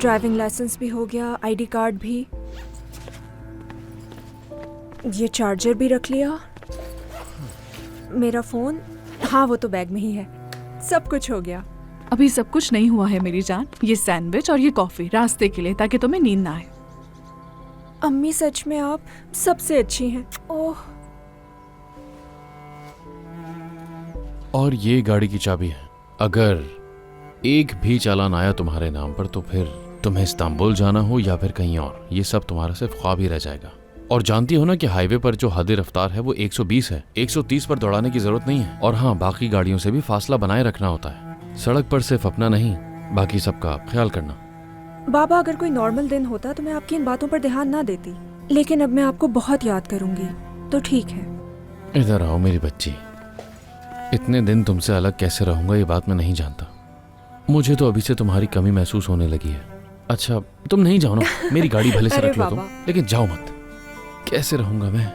Driving licence भी हो गया, आईडी कार्ड भी, ये चार्जर भी रख लिया, मेरा फ़ोन, हाँ वो तो बैग में ही है, सब कुछ हो गया। अभी सब कुछ नहीं हुआ है मेरी जान। ये सैंडविच और ये कॉफी रास्ते के लिए, ताकि तुम्हें नींद ना आए। अम्मी सच में आप सबसे अच्छी हैं। ओह, और ये गाड़ी की चाबी है। अगर एक भी चालान आया तुम्हारे नाम पर तो फिर तुम्हें इस्तांबुल जाना हो या फिर कहीं और, ये सब तुम्हारा सिर्फ ख्वाब ही रह जाएगा। और जानती हो ना कि हाईवे पर जो हद रफ्तार है वो 120 है। 130 पर दौड़ाने की जरूरत नहीं है। और हाँ, बाकी गाड़ियों से भी फासला बनाए रखना होता है। सड़क पर सिर्फ अपना नहीं, बाकी सबका ख्याल करना। बाबा अगर कोई नॉर्मल दिन होता तो मैं आपकी इन बातों पर ध्यान ना देती, लेकिन अब मैं आपको बहुत याद करूंगी, तो ठीक है। इधर आओ मेरी बच्ची। इतने दिन तुमसे अलग कैसे रहूंगा ये बात मैं नहीं जानता। मुझे तो अभी से तुम्हारी कमी महसूस होने लगी है। अच्छा तुम नहीं जाओ ना, मेरी गाड़ी भले से अरे रख लो तुम, बाबा। लेकिन जाओ मत। कैसे रहूंगा मैं?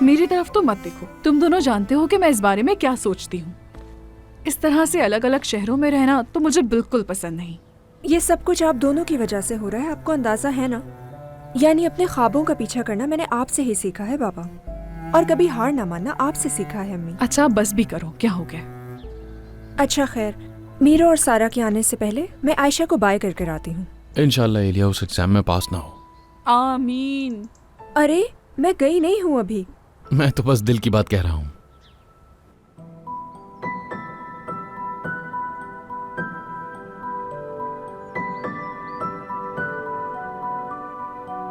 मेरी तरफ तो मत देखो। तुम दोनों जानते हो कि मैं इस बारे में क्या सोचती हूँ। इस तरह से अलग अलग शहरों में रहना तो मुझे बिल्कुल पसंद नहीं। ये सब कुछ आप दोनों की वजह से हो रहा है, आपको अंदाजा है ना? यानी अपने ख्वाबों का पीछा करना मैंने आपसे ही सीखा है बाबा, और कभी हार ना मानना आपसे सीखा है अम्मी। अच्छा बस भी करो, क्या हो गया? अच्छा खैर, मीरा और सारा के आने से पहले मैं आयशा को बाय करके आती हूँ। इंशाल्लाह एलिया उस एग्जाम में पास ना हो। आमीन। अरे मैं गई नहीं हूँ अभी। मैं तो बस दिल की बात कह रहा हूँ।